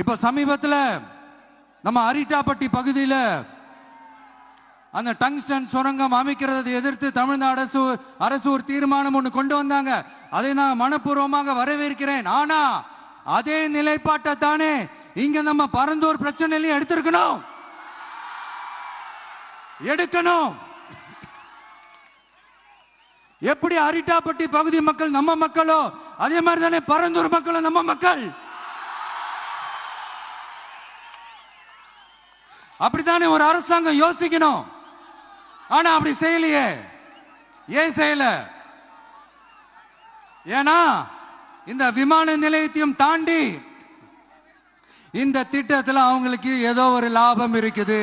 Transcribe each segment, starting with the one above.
இப்ப சமீபத்தில் நம்ம அரிட்டாப்பட்டி பகுதியில் அந்த டங்ஸ்டன் சுரங்கம் அமைக்கிறதை எதிர்த்து தமிழ்நாடு அரசு ஒரு தீர்மானம் ஒன்று கொண்டு வந்தாங்க. அதை நான் மனப்பூர்வமாக வரவேற்கிறேன். ஆனா அதே நிலைப்பாட்டை தானே இங்க நம்ம பரந்தூர் பிரச்சனையிலையும் எடுக்கணும். எப்படி அரிட்டாப்பட்டி பகுதி மக்கள் நம்ம மக்களோ அதே மாதிரி தானே பரந்தூர் மக்களும் நம்ம மக்கள். அப்படித்தானே ஒரு அரசாங்கம் யோசிக்கணும். ஆனா அப்படி செய்யலையே. ஏன் செய்யல? ஏன்னா இந்த விமான நிலையத்தையும் தாண்டி இந்த திட்டத்தில் அவங்களுக்கு ஏதோ ஒரு லாபம் இருக்குது.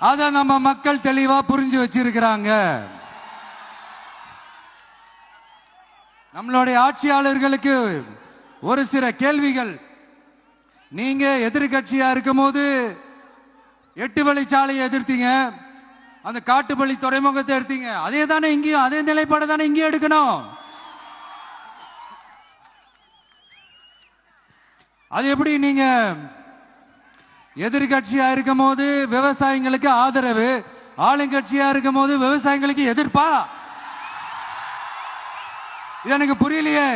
அத நம்ம மக்கள் தெளிவா புரிஞ்சு வச்சிருக்கிறாங்க. நம்மளுடைய ஆட்சியாளர்களுக்கு ஒரு சில கேள்விகள். நீங்க எதிர்கட்சியா இருக்கும் போது 8 வழிச்சாலையை எதிர்த்தீங்க, அந்த காட்டுப்பள்ளி துறைமுகத்தை எடுத்தீங்க. அதே தானே இங்கேயும், அதே நிலைப்பாடு தானே இங்கேயும் எடுக்கணும். அது எப்படி நீங்க எதிர்கட்சியா இருக்கும் போது விவசாயிகளுக்கு ஆதரவு, ஆளுங்கட்சியா இருக்கும் போது விவசாயிகளுக்கு எதிர்ப்பா? இது எனக்கு புரியலையே.